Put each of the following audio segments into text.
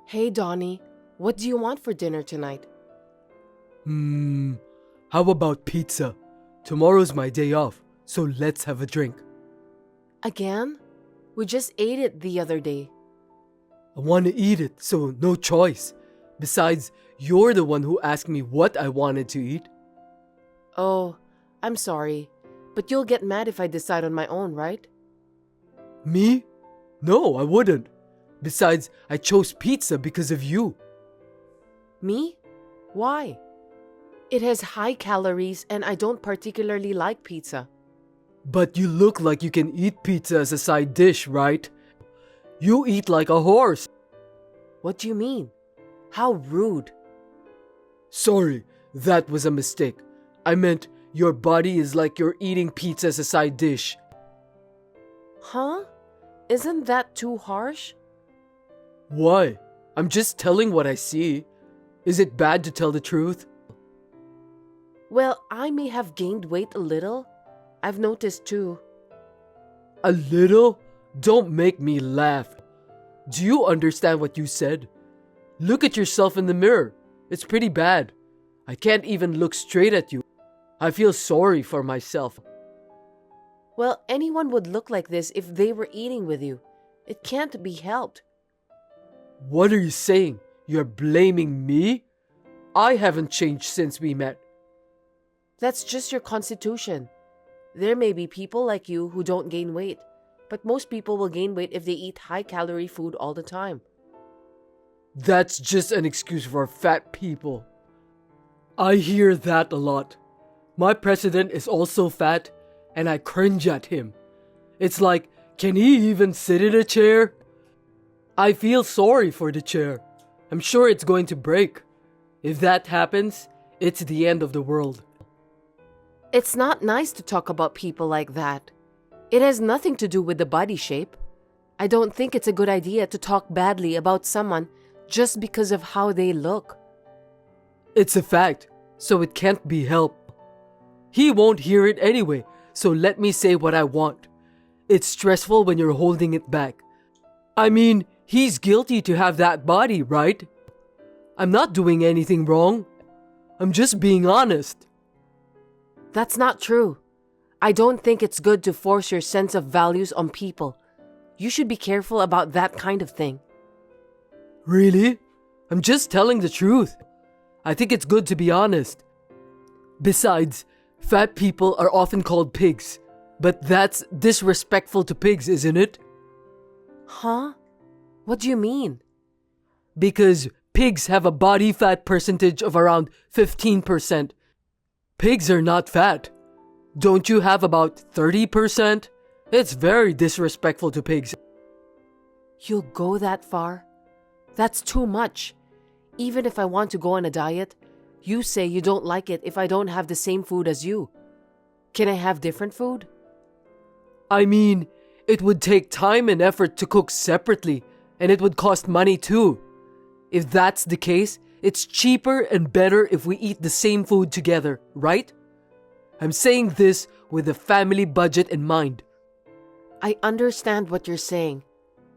Hey Donnie, what do you want for dinner tonight? How about pizza? Tomorrow's my day off, so let's have a drink. Again? We just ate it the other day. I want to eat it, so no choice. Besides, you're the one who asked me what I wanted to eat. Oh, I'm sorry, but you'll get mad if I decide on my own, right? Me? No, I wouldn't. Besides, I chose pizza because of you. Me? Why? It has high calories and I don't particularly like pizza. But you look like you can eat pizza as a side dish, right? You eat like a horse. What do you mean? How rude. Sorry, that was a mistake. I meant your body is like you're eating pizza as a side dish. Huh? Isn't that too harsh? Why? I'm just telling what I see. Is it bad to tell the truth? Well, I may have gained weight a little. I've noticed too. A little? Don't make me laugh. Do you understand what you said? Look at yourself in the mirror. It's pretty bad. I can't even look straight at you. I feel sorry for myself. Well, anyone would look like this if they were eating with you. It can't be helped. What are you saying? You're blaming me? I haven't changed since we met. That's just your constitution. There may be people like you who don't gain weight, but most people will gain weight if they eat high-calorie food all the time. That's just an excuse for fat people. I hear that a lot. My president is also fat, and I cringe at him. It's like, can he even sit in a chair? I feel sorry for the chair. I'm sure it's going to break. If that happens, it's the end of the world. It's not nice to talk about people like that. It has nothing to do with the body shape. I don't think it's a good idea to talk badly about someone just because of how they look. It's a fact, so it can't be helped. He won't hear it anyway, so let me say what I want. It's stressful when you're holding it back. I mean, he's guilty to have that body, right? I'm not doing anything wrong. I'm just being honest. That's not true. I don't think it's good to force your sense of values on people. You should be careful about that kind of thing. Really? I'm just telling the truth. I think it's good to be honest. Besides, fat people are often called pigs. But that's disrespectful to pigs, isn't it? Huh? What do you mean? Because pigs have a body fat percentage of around 15%. Pigs are not fat. Don't you have about 30%? It's very disrespectful to pigs. You'll go that far? That's too much. Even if I want to go on a diet, you say you don't like it if I don't have the same food as you. Can I have different food? I mean, it would take time and effort to cook separately, and it would cost money too. If that's the case, it's cheaper and better if we eat the same food together, right? I'm saying this with a family budget in mind. I understand what you're saying,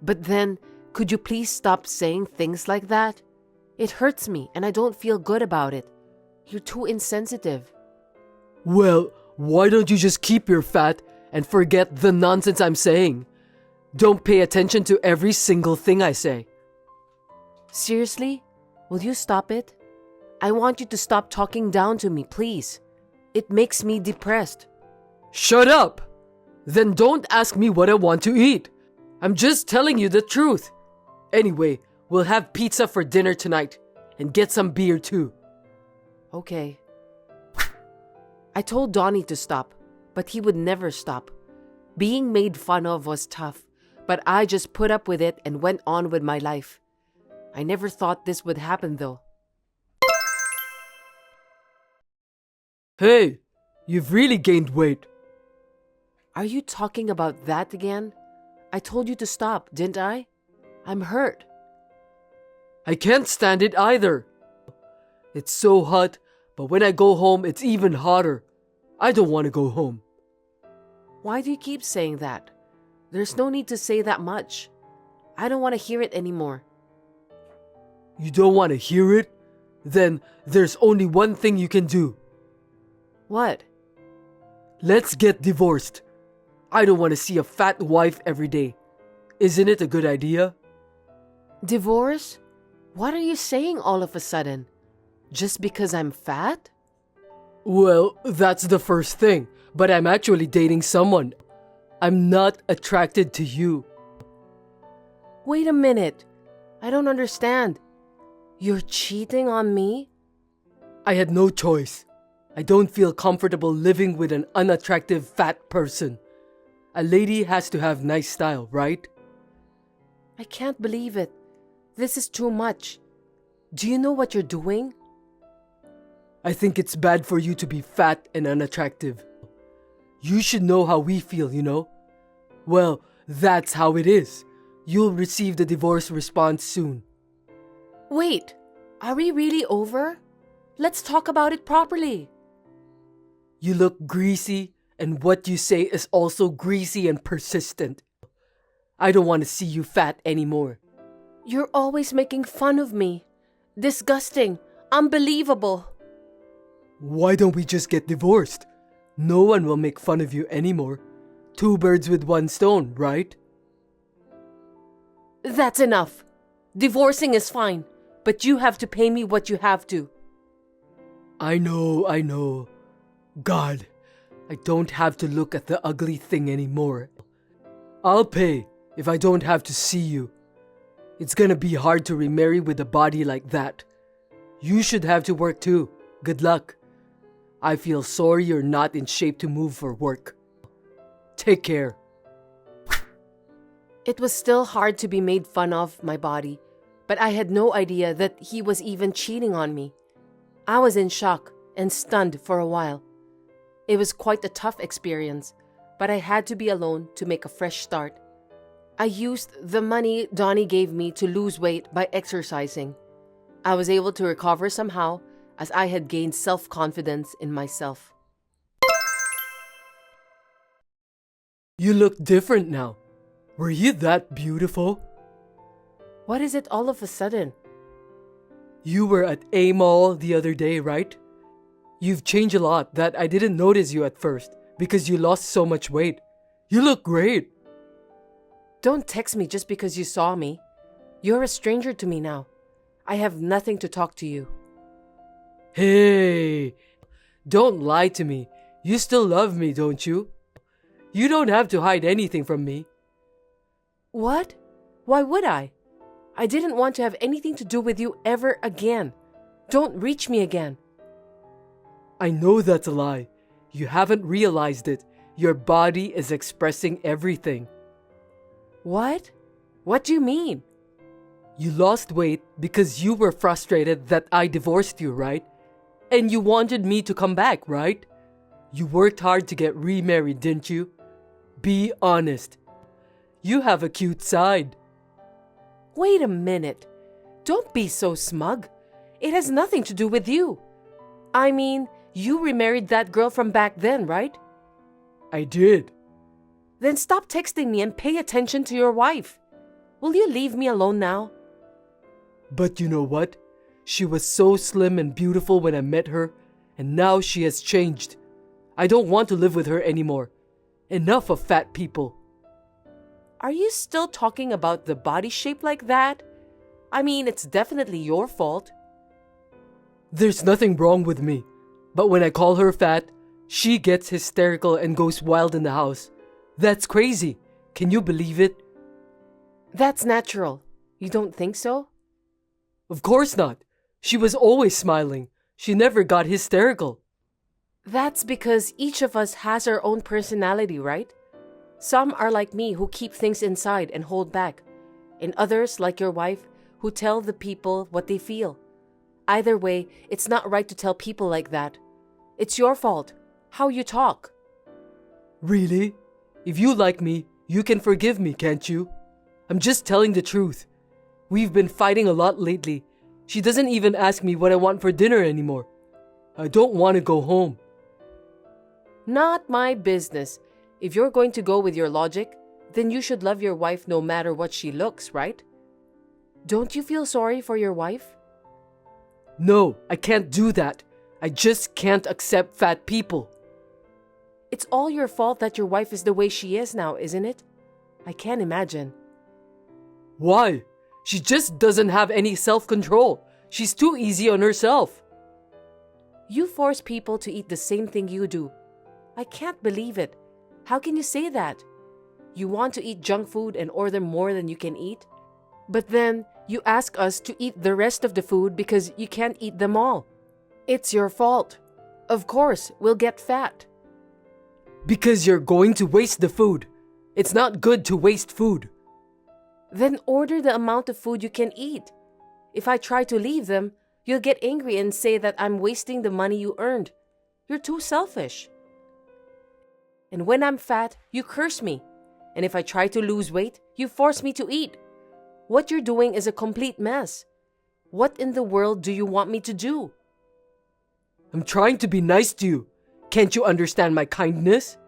but then, could you please stop saying things like that? It hurts me and I don't feel good about it. You're too insensitive. Well, why don't you just keep your fat and forget the nonsense I'm saying? Don't pay attention to every single thing I say. Seriously? Will you stop it? I want you to stop talking down to me, please. It makes me depressed. Shut up! Then don't ask me what I want to eat. I'm just telling you the truth. Anyway, we'll have pizza for dinner tonight and get some beer too. Okay. I told Donnie to stop, but he would never stop. Being made fun of was tough, but I just put up with it and went on with my life. I never thought this would happen though. Hey, you've really gained weight. Are you talking about that again? I told you to stop, didn't I? I'm hurt. I can't stand it either. It's so hot, but when I go home, it's even hotter. I don't want to go home. Why do you keep saying that? There's no need to say that much. I don't want to hear it anymore. You don't want to hear it? Then there's only one thing you can do. What? Let's get divorced. I don't want to see a fat wife every day. Isn't it a good idea? Divorce? What are you saying all of a sudden? Just because I'm fat? Well, that's the first thing, but I'm actually dating someone. I'm not attracted to you. Wait a minute. I don't understand. You're cheating on me? I had no choice. I don't feel comfortable living with an unattractive fat person. A lady has to have nice style, right? I can't believe it. This is too much. Do you know what you're doing? I think it's bad for you to be fat and unattractive. You should know how we feel, you know? Well, that's how it is. You'll receive the divorce response soon. Wait, are we really over? Let's talk about it properly. You look greasy, and what you say is also greasy and persistent. I don't want to see you fat anymore. You're always making fun of me. Disgusting. Unbelievable. Why don't we just get divorced? No one will make fun of you anymore. 2 birds with 1 stone, right? That's enough. Divorcing is fine, but you have to pay me what you have to. I know. God, I don't have to look at the ugly thing anymore. I'll pay if I don't have to see you. It's gonna be hard to remarry with a body like that. You should have to work too. Good luck. I feel sorry you're not in shape to move for work. Take care. It was still hard to be made fun of my body, but I had no idea that he was even cheating on me. I was in shock and stunned for a while. It was quite a tough experience, but I had to be alone to make a fresh start. I used the money Donnie gave me to lose weight by exercising. I was able to recover somehow as I had gained self-confidence in myself. You look different now. Were you that beautiful? What is it all of a sudden? You were at A Mall the other day, right? You've changed a lot that I didn't notice you at first because you lost so much weight. You look great. Don't text me just because you saw me. You're a stranger to me now. I have nothing to talk to you. Hey, don't lie to me. You still love me, don't you? You don't have to hide anything from me. What? Why would I? I didn't want to have anything to do with you ever again. Don't reach me again. I know that's a lie. You haven't realized it. Your body is expressing everything. What? What do you mean? You lost weight because you were frustrated that I divorced you, right? And you wanted me to come back, right? You worked hard to get remarried, didn't you? Be honest. You have a cute side. Wait a minute. Don't be so smug. It has nothing to do with you. I mean, you remarried that girl from back then, right? I did. Then stop texting me and pay attention to your wife. Will you leave me alone now? But you know what? She was so slim and beautiful when I met her, and now she has changed. I don't want to live with her anymore. Enough of fat people. Are you still talking about the body shape like that? I mean, it's definitely your fault. There's nothing wrong with me. But when I call her fat, she gets hysterical and goes wild in the house. That's crazy. Can you believe it? That's natural. You don't think so? Of course not. She was always smiling. She never got hysterical. That's because each of us has our own personality, right? Some are like me who keep things inside and hold back, and others, like your wife, who tell the people what they feel. Either way, it's not right to tell people like that. It's your fault, how you talk. Really? If you like me, you can forgive me, can't you? I'm just telling the truth. We've been fighting a lot lately. She doesn't even ask me what I want for dinner anymore. I don't want to go home. Not my business. If you're going to go with your logic, then you should love your wife no matter what she looks, right? Don't you feel sorry for your wife? No, I can't do that. I just can't accept fat people. It's all your fault that your wife is the way she is now, isn't it? I can't imagine. Why? She just doesn't have any self-control. She's too easy on herself. You force people to eat the same thing you do. I can't believe it. How can you say that? You want to eat junk food and order more than you can eat? But then you ask us to eat the rest of the food because you can't eat them all. It's your fault. Of course, we'll get fat. Because you're going to waste the food. It's not good to waste food. Then order the amount of food you can eat. If I try to leave them, you'll get angry and say that I'm wasting the money you earned. You're too selfish. And when I'm fat, you curse me. And if I try to lose weight, you force me to eat. What you're doing is a complete mess. What in the world do you want me to do? I'm trying to be nice to you. Can't you understand my kindness?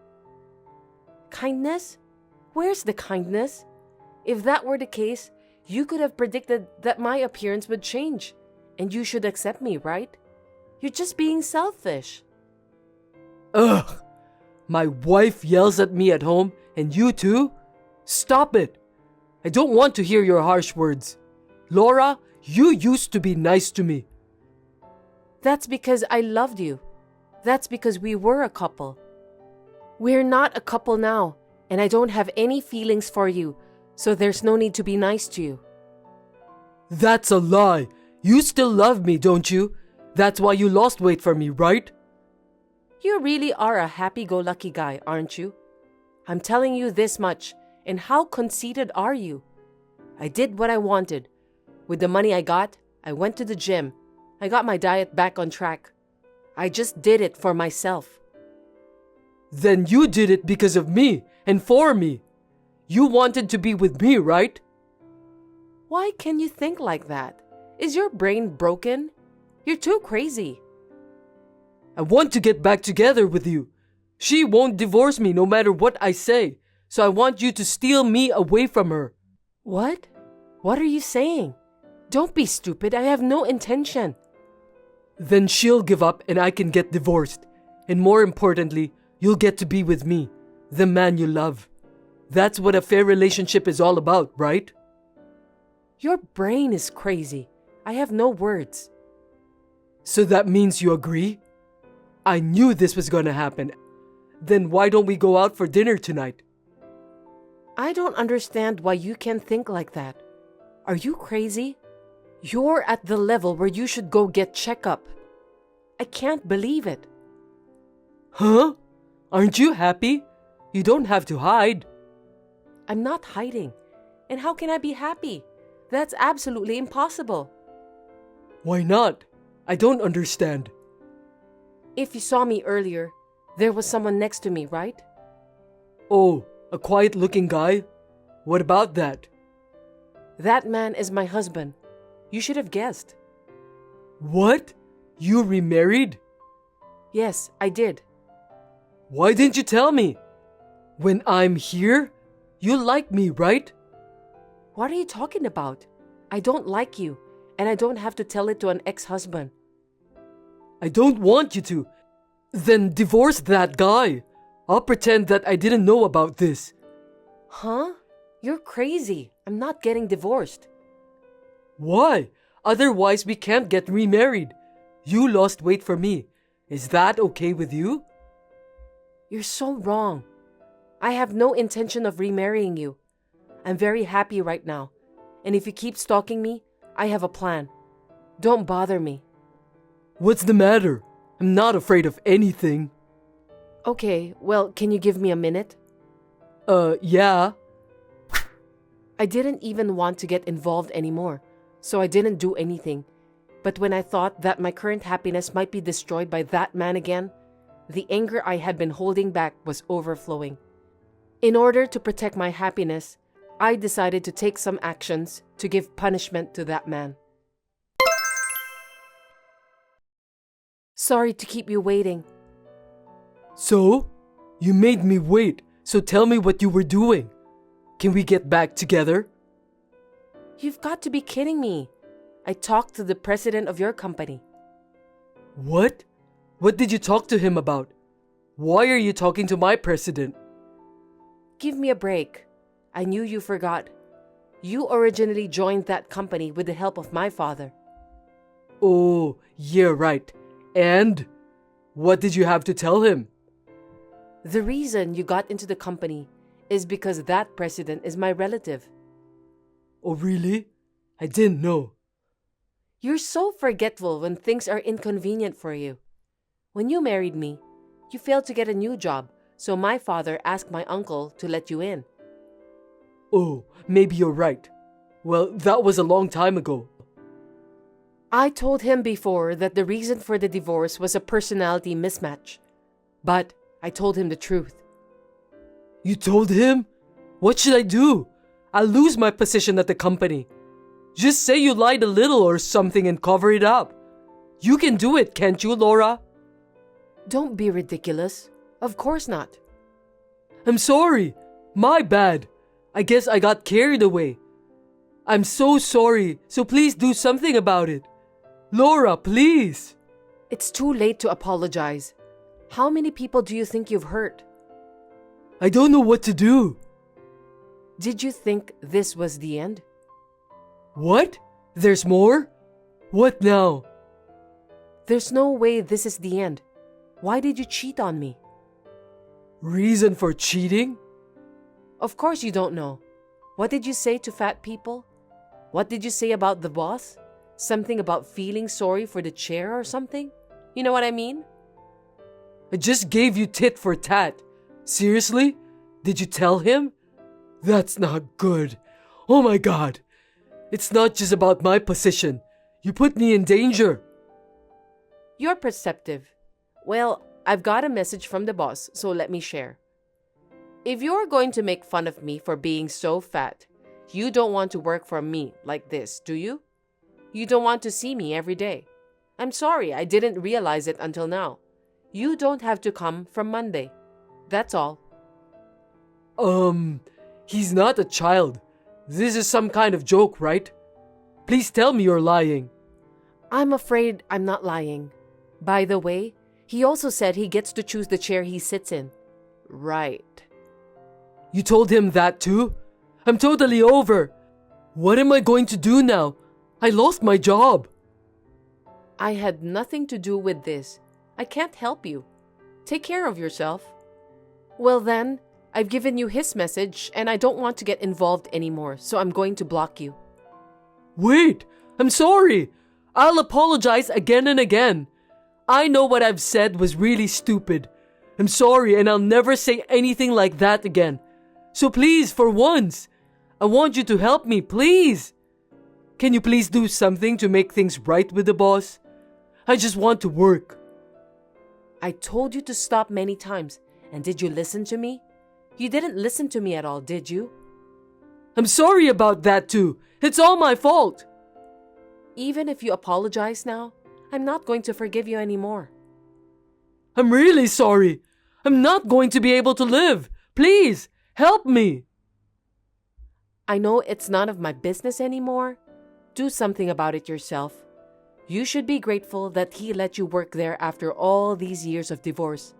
Kindness? Where's the kindness? If that were the case, you could have predicted that my appearance would change. And you should accept me, right? You're just being selfish. Ugh! My wife yells at me at home, and you too? Stop it! I don't want to hear your harsh words. Laura, you used to be nice to me. That's because I loved you. That's because we were a couple. We're not a couple now, and I don't have any feelings for you, so there's no need to be nice to you. That's a lie. You still love me, don't you? That's why you lost weight for me, right? You really are a happy-go-lucky guy, aren't you? I'm telling you this much, and how conceited are you? I did what I wanted. With the money I got, I went to the gym. I got my diet back on track. I just did it for myself. Then you did it because of me and for me. You wanted to be with me, right? Why can you think like that? Is your brain broken? You're too crazy. I want to get back together with you. She won't divorce me no matter what I say, so I want you to steal me away from her. What? What are you saying? Don't be stupid. I have no intention. Then she'll give up and I can get divorced. And more importantly, you'll get to be with me, the man you love. That's what a fair relationship is all about, right? Your brain is crazy. I have no words. So that means you agree? I knew this was gonna happen. Then why don't we go out for dinner tonight? I don't understand why you can think like that. Are you crazy? You're at the level where you should go get checkup. I can't believe it. Huh? Aren't you happy? You don't have to hide. I'm not hiding. And how can I be happy? That's absolutely impossible. Why not? I don't understand. If you saw me earlier, there was someone next to me, right? Oh, a quiet-looking guy? What about that? That man is my husband. You should have guessed. What? You remarried? Yes, I did. Why didn't you tell me? When I'm here, you like me, right? What are you talking about? I don't like you, and I don't have to tell it to an ex-husband. I don't want you to. Then divorce that guy. I'll pretend that I didn't know about this. Huh? You're crazy. I'm not getting divorced. Why? Otherwise, we can't get remarried. You lost weight for me. Is that okay with you? You're so wrong. I have no intention of remarrying you. I'm very happy right now. And if you keep stalking me, I have a plan. Don't bother me. What's the matter? I'm not afraid of anything. Okay, well, can you give me a minute? Yeah. I didn't even want to get involved anymore, so I didn't do anything. But when I thought that my current happiness might be destroyed by that man again, the anger I had been holding back was overflowing. In order to protect my happiness, I decided to take some actions to give punishment to that man. Sorry to keep you waiting. So? You made me wait, so tell me what you were doing. Can we get back together? You've got to be kidding me. I talked to the president of your company. What? What did you talk to him about? Why are you talking to my president? Give me a break. I knew you forgot. You originally joined that company with the help of my father. Oh, yeah, right. And? What did you have to tell him? The reason you got into the company is because that president is my relative. Oh, really? I didn't know. You're so forgetful when things are inconvenient for you. When you married me, you failed to get a new job, so my father asked my uncle to let you in. Oh, maybe you're right. Well, that was a long time ago. I told him before that the reason for the divorce was a personality mismatch. But I told him the truth. You told him? What should I do? I'll lose my position at the company. Just say you lied a little or something and cover it up. You can do it, can't you, Laura? Don't be ridiculous. Of course not. I'm sorry. My bad. I guess I got carried away. I'm so sorry, so please do something about it. Laura, please. It's too late to apologize. How many people do you think you've hurt? I don't know what to do. Did you think this was the end? What? There's more? What now? There's no way this is the end. Why did you cheat on me? Reason for cheating? Of course you don't know. What did you say to fat people? What did you say about the boss? Something about feeling sorry for the chair or something? You know what I mean? I just gave you tit for tat. Seriously? Did you tell him? That's not good. Oh my God. It's not just about my position. You put me in danger. You're perceptive. Well, I've got a message from the boss, so let me share. If you're going to make fun of me for being so fat, you don't want to work for me like this, do you? You don't want to see me every day. I'm sorry, I didn't realize it until now. You don't have to come from Monday. That's all. He's not a child. This is some kind of joke, right? Please tell me you're lying. I'm afraid I'm not lying. By the way, he also said he gets to choose the chair he sits in. Right. You told him that too? I'm totally over. What am I going to do now? I lost my job. I had nothing to do with this. I can't help you. Take care of yourself. Well then, I've given you his message and I don't want to get involved anymore, so I'm going to block you. Wait, I'm sorry. I'll apologize again and again. I know what I've said was really stupid. I'm sorry and I'll never say anything like that again. So please, for once, I want you to help me, please. Can you please do something to make things right with the boss? I just want to work. I told you to stop many times, and did you listen to me? You didn't listen to me at all, did you? I'm sorry about that too. It's all my fault. Even if you apologize now, I'm not going to forgive you anymore. I'm really sorry. I'm not going to be able to live. Please, help me. I know it's none of my business anymore. Do something about it yourself. You should be grateful that he let you work there after all these years of divorce.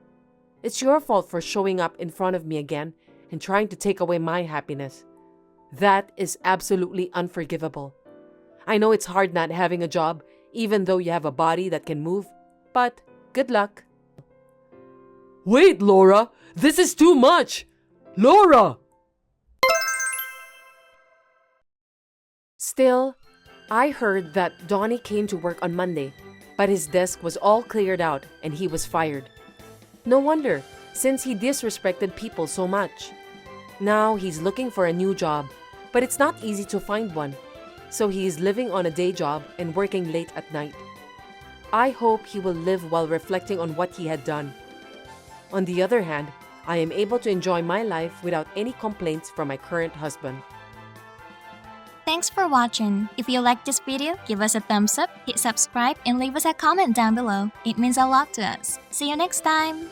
It's your fault for showing up in front of me again and trying to take away my happiness. That is absolutely unforgivable. I know it's hard not having a job, even though you have a body that can move, but good luck. Wait, Laura, this is too much. Laura! Still, I heard that Donnie came to work on Monday, but his desk was all cleared out and he was fired. No wonder, since he disrespected people so much. Now he's looking for a new job, but it's not easy to find one. So he is living on a day job and working late at night. I hope he will live while reflecting on what he had done. On the other hand, I am able to enjoy my life without any complaints from my current husband. Thanks for watching. If you liked this video, give us a thumbs up, hit subscribe, and leave us a comment down below. It means a lot to us. See you next time!